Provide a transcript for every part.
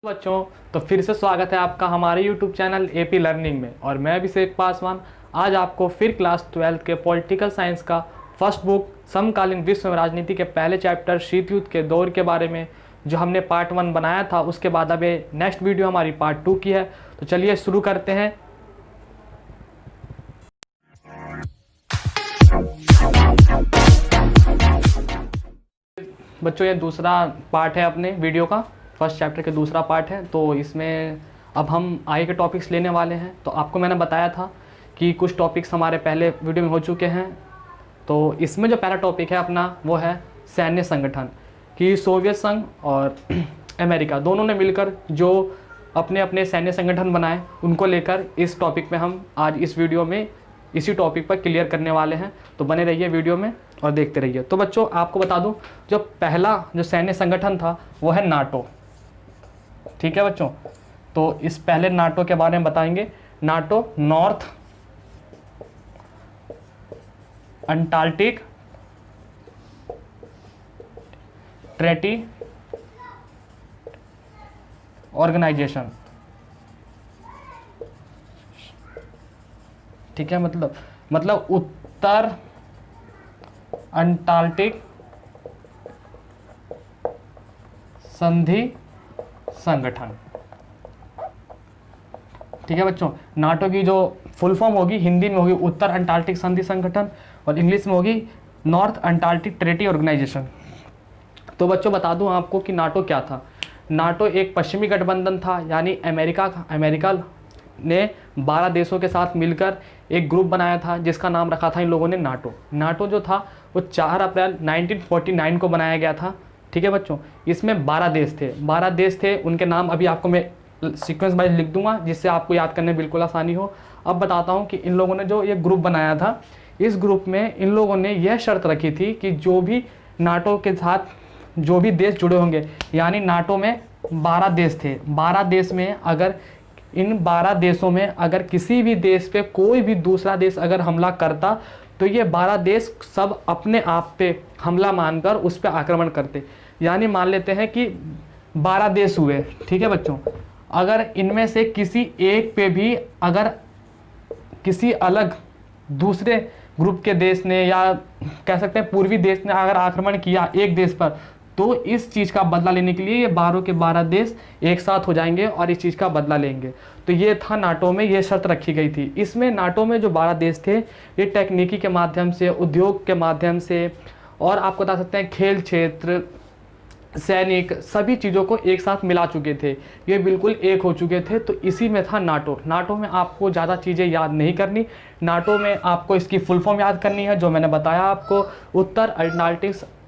बच्चों, तो फिर से स्वागत है आपका हमारे YouTube चैनल एपी लर्निंग में। और मैं अभिषेक पासवान आज आपको फिर क्लास 12 के पॉलिटिकल साइंस का फर्स्ट बुक समकालीन विश्व में राजनीति के पहले चैप्टर शीत युद्ध के दौर के बारे में जो हमने पार्ट 1 बनाया था, उसके बाद अब नेक्स्ट वीडियो हमारी पार्ट 2 की है। तो चलिए शुरू करते हैं। बच्चों, ये दूसरा पार्ट है अपने वीडियो का, फर्स्ट चैप्टर के दूसरा पार्ट है। तो इसमें अब हम आगे के टॉपिक्स लेने वाले हैं। तो आपको मैंने बताया था कि कुछ टॉपिक्स हमारे पहले वीडियो में हो चुके हैं। तो इसमें जो पहला टॉपिक है अपना वो है सैन्य संगठन, कि सोवियत संघ और अमेरिका दोनों ने मिलकर जो अपने अपने सैन्य संगठन बनाए, उनको लेकर इस टॉपिक में हम आज इस वीडियो में इसी टॉपिक पर क्लियर करने वाले हैं। तो बने रहिए वीडियो में और देखते रहिए। तो बच्चों, आपको बता दूं, जो पहला जो सैन्य संगठन था वो है नाटो। ठीक है बच्चों, तो इस पहले नाटो के बारे में बताएंगे। NATO North Antarctic treaty organization. ठीक है, मतलब उत्तर अंटार्कटिक संधि संगठन। ठीक है बच्चों, नाटो की जो फुल फॉर्म होगी हिंदी में होगी उत्तर अंटार्कटिक संधि संगठन और इंग्लिश में होगी नॉर्थ अंटार्कटिक ट्रेटी ऑर्गेनाइजेशन। तो बच्चों बता दूं आपको कि नाटो क्या था। नाटो एक पश्चिमी गठबंधन था, यानी अमेरिका ने 12 देशों के साथ मिलकर एक ग्रुप बनाया था जिसका नाम रखा था इन लोगों ने नाटो। नाटो जो था वो 4 अप्रैल 1949 को बनाया गया था। ठीक है बच्चों, इसमें 12 देश थे। उनके नाम अभी आपको मैं सीक्वेंस वाइज लिख दूंगा जिससे आपको याद करने में बिल्कुल आसानी हो। अब बताता हूँ कि इन लोगों ने जो ये ग्रुप बनाया था, इस ग्रुप में इन लोगों ने यह शर्त रखी थी कि जो भी नाटो के साथ जो भी देश जुड़े होंगे, यानी नाटो में 12 देश थे, 12 देश में अगर इन 12 देशों में अगर किसी भी देश पे कोई भी दूसरा देश अगर हमला करता तो ये 12 देश सब अपने आप पे हमला मानकर उस पर आक्रमण करते। यानी मान लेते हैं कि 12 देश हुए, ठीक है बच्चों, अगर इनमें से किसी एक पे भी अगर किसी अलग दूसरे ग्रुप के देश ने या कह सकते हैं पूर्वी देश ने अगर आक्रमण किया एक देश पर, तो इस चीज़ का बदला लेने के लिए ये 12 के 12 देश एक साथ हो जाएंगे और इस चीज़ का बदला लेंगे। तो ये था नाटो में, ये शर्त रखी गई थी। इसमें नाटो में जो 12 देश थे ये टेक्निकी के माध्यम से, उद्योग के माध्यम से और आपको बता सकते हैं खेल क्षेत्र, सैनिक, सभी चीज़ों को एक साथ मिला चुके थे। ये बिल्कुल एक हो चुके थे। तो इसी में था नाटो। नाटो में आपको ज़्यादा चीज़ें याद नहीं करनी, नाटो में आपको इसकी फुल फॉर्म याद करनी है जो मैंने बताया आपको, उत्तर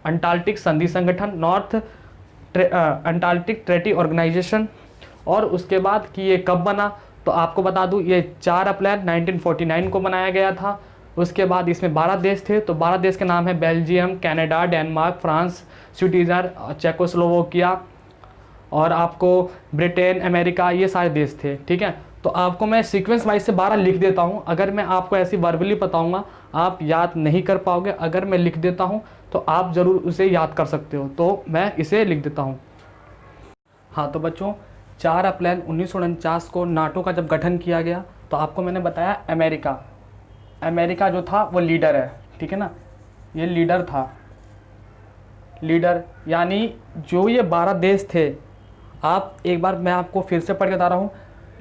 अंटार्कटिक संधि संगठन, नॉर्थ अंटार्कटिक ट्रेटी ऑर्गेनाइजेशन। और उसके बाद कि ये कब बना, तो आपको बता दूं ये 4 अप्रैल 1949 को बनाया गया था। उसके बाद इसमें 12 देश थे। तो 12 देश के नाम है Belgium, Canada, Denmark, France, Switzerland, Czechoslovakia और आपको ब्रिटेन, अमेरिका, ये सारे देश थे। ठीक है, तो आपको मैं सीक्वेंस वाइज से 12 लिख देता हूँ। अगर मैं आपको ऐसी वर्बली बताऊँगा आप याद नहीं कर पाओगे, अगर मैं लिख देता हूँ तो आप ज़रूर उसे याद कर सकते हो। तो मैं इसे लिख देता हूँ। हाँ तो बच्चों, 4 अप्रैल 1949 को नाटो का जब गठन किया गया, तो आपको मैंने बताया अमेरिका जो था वो लीडर है। ठीक है ना, ये लीडर था, लीडर यानी जो ये 12 देश थे। आप एक बार मैं आपको फिर से पढ़ के बता रहा हूँ,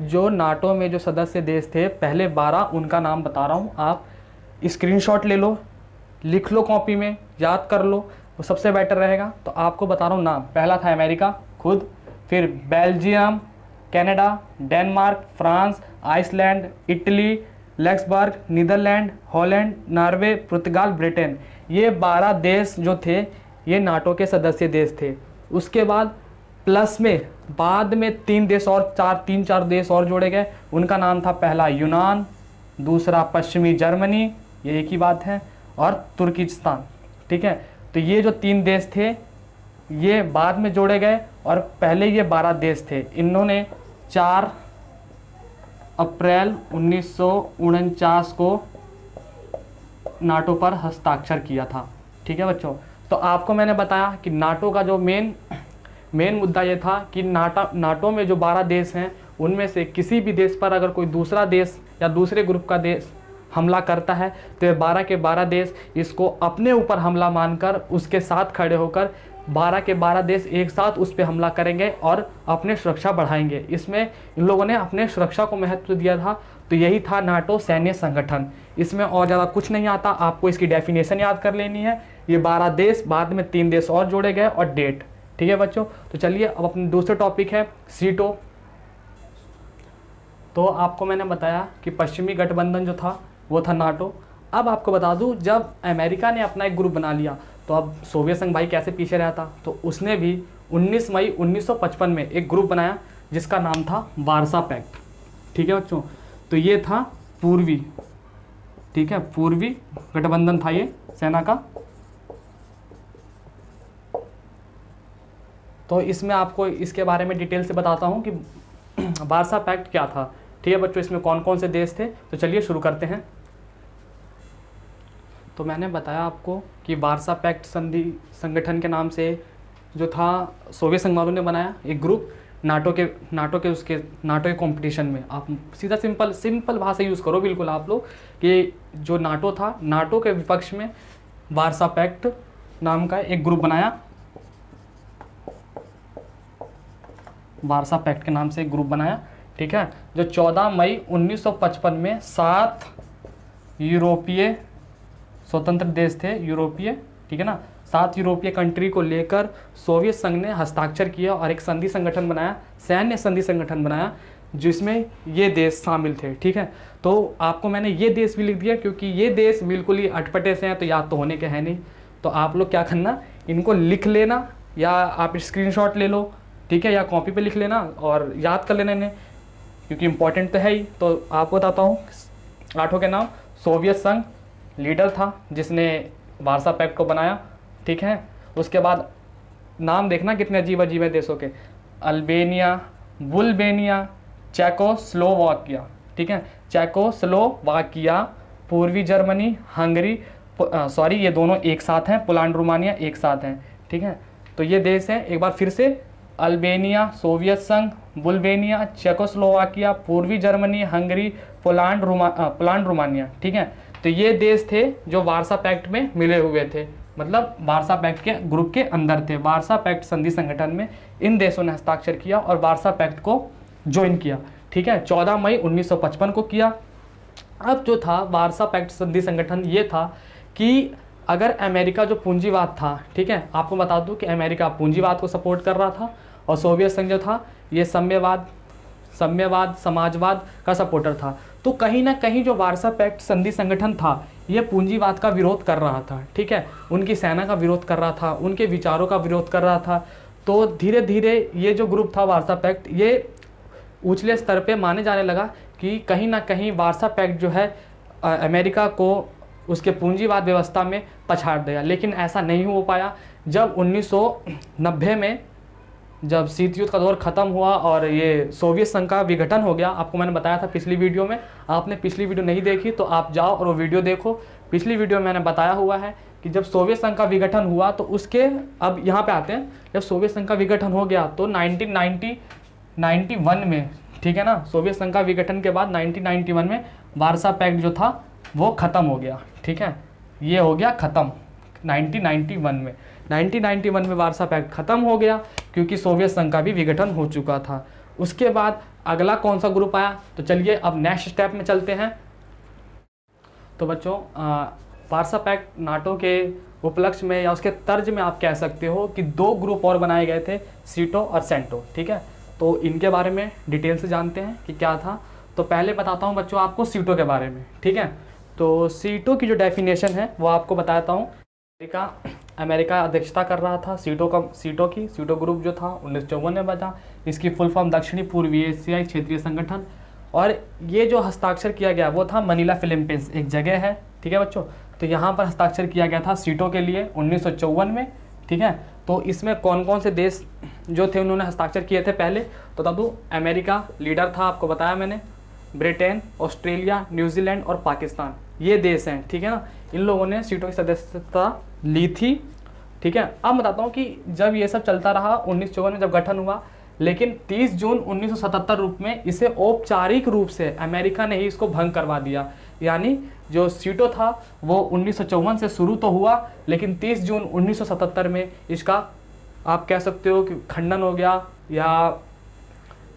जो नाटो में जो सदस्य देश थे पहले 12, उनका नाम बता रहा हूँ। आप स्क्रीनशॉट ले लो, लिख लो कॉपी में, याद कर लो, वो सबसे बेटर रहेगा। तो आपको बता रहा हूँ नाम। पहला था अमेरिका खुद, फिर Belgium, Canada, Denmark, France, Iceland, Italy, Luxembourg, Netherland, Holland, Norway, पुर्तगाल, ब्रिटेन। ये 12 देश जो थे ये नाटो के सदस्य देश थे। उसके बाद प्लस में बाद में 3 देश और 4 देश और जोड़े गए। उनका नाम था पहला यूनान, दूसरा पश्चिमी जर्मनी, ये एक ही बात है, और तुर्किस्तान। ठीक है, तो ये जो 3 देश थे ये बाद में जोड़े गए और पहले ये 12 देश थे। इन्होंने 4 अप्रैल 1949 को नाटो पर हस्ताक्षर किया था। ठीक है बच्चों, तो आपको मैंने बताया कि नाटो का जो मेन मुद्दा ये था कि नाटो में जो 12 देश हैं उनमें से किसी भी देश पर अगर कोई दूसरा देश या दूसरे ग्रुप का देश हमला करता है तो ये 12 के 12 देश इसको अपने ऊपर हमला मानकर उसके साथ खड़े होकर 12 के 12 देश एक साथ उस पर हमला करेंगे और अपने सुरक्षा बढ़ाएंगे। इसमें इन लोगों ने अपने सुरक्षा को महत्व दिया था। तो यही था नाटो सैन्य संगठन। इसमें और ज़्यादा कुछ नहीं आता, आपको इसकी डेफिनेशन याद कर लेनी है। ये 12 देश, बाद में 3 देश और जोड़े गए और डेट। ठीक है बच्चों, तो चलिए अब अपने दूसरे टॉपिक है सीटो। तो आपको मैंने बताया कि पश्चिमी गठबंधन जो था वो था नाटो। अब आपको बता दूं, जब अमेरिका ने अपना एक ग्रुप बना लिया तो अब सोवियत संघ भाई कैसे पीछे रहा था, तो उसने भी 19 मई 1955 में एक ग्रुप बनाया जिसका नाम था वार्सा पैक्ट। ठीक है बच्चों, तो ये था पूर्वी, ठीक है, पूर्वी गठबंधन था ये सेना का। तो इसमें आपको इसके बारे में डिटेल से बताता हूँ कि वार्सा पैक्ट क्या था। ठीक है बच्चों, इसमें कौन कौन से देश थे, तो चलिए शुरू करते हैं। तो मैंने बताया आपको कि वार्सा पैक्ट संधि संगठन के नाम से जो था सोवियत संघ वालों ने बनाया एक ग्रुप नाटो के कंपटीशन में। आप सीधा सिंपल भाषा यूज़ करो बिल्कुल आप लोग, कि जो नाटो था, नाटो के विपक्ष में वार्सा पैक्ट नाम का एक ग्रुप बनाया। वार्सा पैक्ट के नाम से एक ग्रुप बनाया, ठीक है, जो 14 मई 1955 में 7 यूरोपीय स्वतंत्र देश थे, यूरोपीय, ठीक है ना, 7 यूरोपीय कंट्री को लेकर सोवियत संघ ने हस्ताक्षर किया और एक संधि संगठन बनाया, सैन्य संधि संगठन बनाया, जिसमें ये देश शामिल थे। ठीक है, तो आपको मैंने ये देश भी लिख दिया क्योंकि ये देश बिल्कुल ही अटपटे से हैं, तो याद तो होने के हैं नहीं। तो आप लोग क्या करना, इनको लिख लेना या आप स्क्रीनशॉट ले लो, ठीक है, या कॉपी पे लिख लेना और याद कर लेना इन्हें, क्योंकि इंपॉर्टेंट तो है ही। तो आपको बताता हूँ 8 के नाम। सोवियत संघ लीडर था जिसने वार्सा पैक्ट को बनाया, ठीक है। उसके बाद नाम देखना कितने अजीब अजीब है देशों के, अल्बेनिया, बुल्गेरिया, चेकोस्लोवाकिया, ठीक है, चेकोस्लोवाकिया, पूर्वी जर्मनी, हंगरी, सॉरी ये दोनों एक साथ हैं, पोलैंड रोमानिया एक साथ हैं, ठीक है। तो ये देश हैं, एक बार फिर से, अल्बेनिया, सोवियत संघ, बुल्गेरिया, चेकोस्लोवाकिया, पूर्वी जर्मनी, हंगरी, पोलैंड रोमानिया, ठीक है। तो ये देश थे जो वार्सा पैक्ट में मिले हुए थे, मतलब वार्सा पैक्ट के ग्रुप के अंदर थे। वार्सा पैक्ट संधि संगठन में इन देशों ने हस्ताक्षर किया और वार्सा पैक्ट को ज्वाइन किया, ठीक है, 14 मई 1955 को किया। अब जो था वार्सा पैक्ट संधि संगठन ये था कि अगर अमेरिका जो पूंजीवाद था, ठीक है, आपको बता दूं कि अमेरिका पूंजीवाद को सपोर्ट कर रहा था और सोवियत संघ जो था ये साम्यवाद, समाजवाद का सपोर्टर था। तो कहीं ना कहीं जो वार्सा पैक्ट संधि संगठन था ये पूंजीवाद का विरोध कर रहा था, ठीक है, उनकी सेना का विरोध कर रहा था, उनके विचारों का विरोध कर रहा था। तो धीरे धीरे ये जो ग्रुप था वार्सा पैक्ट, ये उछले स्तर पे माने जाने लगा कि कहीं ना कहीं वार्सा पैक्ट जो है अमेरिका को उसके पूंजीवाद व्यवस्था में पछाड़ देगा। लेकिन ऐसा नहीं हो पाया। जब 1990 में जब शीत युद्ध का दौर ख़त्म हुआ और ये सोवियत संघ का विघटन हो गया, आपको मैंने बताया था पिछली वीडियो में, आपने पिछली वीडियो नहीं देखी तो आप जाओ और वो वीडियो देखो। पिछली वीडियो में मैंने बताया हुआ है कि जब सोवियत संघ का विघटन हुआ तो उसके, अब यहाँ पे आते हैं, जब सोवियत संघ का विघटन हो गया तो 1991 में, ठीक है ना, सोवियत संघ का विघटन के बाद 1991 में वार्सा पैक्ट जो था वो ख़त्म हो गया, ठीक है, ये हो गया ख़त्म 1991 में वार्सा पैक्ट ख़त्म हो गया क्योंकि सोवियत संघ का भी विघटन हो चुका था। उसके बाद अगला कौन सा ग्रुप आया, तो चलिए अब नेक्स्ट स्टेप में चलते हैं। तो बच्चों वार्सा पैक्ट नाटो के उपलक्ष्य में या उसके तर्ज में आप कह सकते हो कि 2 ग्रुप और बनाए गए थे, सीटो और सेंटो, ठीक है। तो इनके बारे में डिटेल से जानते हैं कि क्या था। तो पहले बताता हूँ बच्चों आपको सीटो के बारे में, ठीक है। तो सीटो की जो डेफिनेशन है वो आपको बताता हूँ। अमेरिका अध्यक्षता कर रहा था सीटो ग्रुप जो था 1954 में बचा। इसकी फुल फॉर्म दक्षिणी पूर्वी एशियाई क्षेत्रीय संगठन, और ये जो हस्ताक्षर किया गया वो था मनीला फिलीपींस, एक जगह है, ठीक है बच्चों। तो यहाँ पर हस्ताक्षर किया गया था सीटो के लिए 1954 में, ठीक है। तो इसमें कौन कौन से देश जो थे उन्होंने हस्ताक्षर किए थे पहले, तो बता दूँ, अमेरिका लीडर था, आपको बताया मैंने, ब्रिटेन, ऑस्ट्रेलिया, न्यूजीलैंड और पाकिस्तान, ये देश हैं, ठीक है ना। इन लोगों ने सीटो की सदस्यता ली थी, ठीक ठीक है। अब बताता हूँ कि जब ये सब चलता रहा 1954 में जब गठन हुआ, लेकिन 30 जून 1977 रूप में इसे औपचारिक रूप से अमेरिका ने ही इसको भंग करवा दिया। यानी जो सीटो था वो 1954 से शुरू तो हुआ, लेकिन 30 जून 1977 में इसका आप कह सकते हो कि खंडन हो गया, या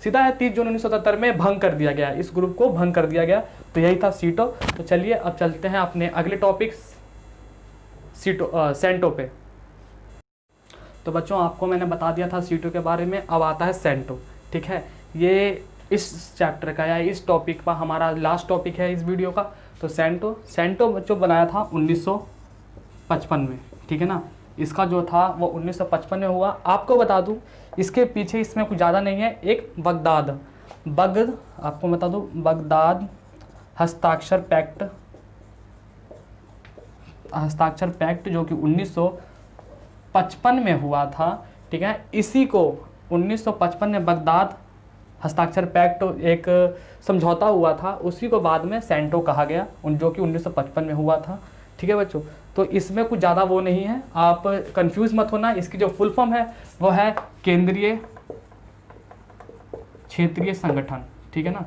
सीधा है 30 जून 1977 में भंग कर दिया गया, इस ग्रुप को भंग कर दिया गया। तो यही था सीटो। तो चलिए अब चलते हैं अपने अगले टॉपिक सेंटो पे। तो बच्चों आपको मैंने बता दिया था सीटो के बारे में, अब आता है सेंटो। ठीक है, ये इस चैप्टर का या इस टॉपिक का हमारा लास्ट टॉपिक है इस वीडियो का। तो सेंटो बच्चों बनाया था 1955 में, ठीक है ना। इसका जो था वो 1955 में हुआ। आपको बता दूं इसके पीछे इसमें कुछ ज़्यादा नहीं है, एक आपको बता दूं बगदाद हस्ताक्षर पैक्ट जो कि 1955 में हुआ था, ठीक है। इसी को 1955 में बगदाद हस्ताक्षर पैक्ट एक समझौता हुआ था, उसी को बाद में सेंटो कहा गया, जो कि 1955 में हुआ था, ठीक है बच्चों। तो इसमें कुछ ज़्यादा वो नहीं है, आप कंफ्यूज मत होना। इसकी जो फुल फॉर्म है वो है केंद्रीय क्षेत्रीय संगठन, ठीक है ना,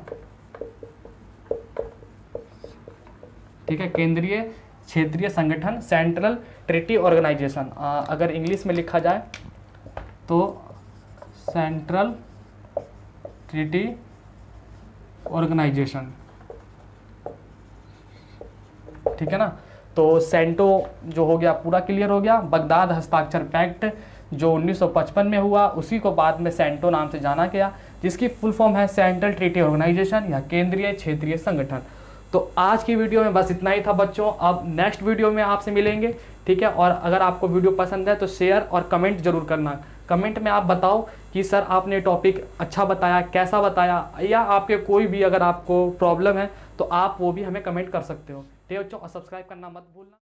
ठीक है, केंद्रीय क्षेत्रीय संगठन, सेंट्रल ट्रीटी ऑर्गेनाइजेशन। अगर इंग्लिश में लिखा जाए तो सेंट्रल ट्रीटी ऑर्गेनाइजेशन, ठीक है ना। तो सेंटो जो हो गया पूरा क्लियर हो गया। बगदाद हस्ताक्षर पैक्ट जो 1955 में हुआ, उसी को बाद में सेंटो नाम से जाना गया, जिसकी फुल फॉर्म है सेंट्रल ट्रीटी ऑर्गेनाइजेशन या केंद्रीय क्षेत्रीय संगठन। तो आज की वीडियो में बस इतना ही था बच्चों। अब नेक्स्ट वीडियो में आपसे मिलेंगे, ठीक है। और अगर आपको वीडियो पसंद है तो शेयर और कमेंट जरूर करना। कमेंट में आप बताओ कि सर आपने टॉपिक अच्छा बताया, कैसा बताया, या आपके कोई भी अगर आपको प्रॉब्लम है तो आप वो भी हमें कमेंट कर सकते हो, ठीक है बच्चों। और सब्सक्राइब करना मत भूलना।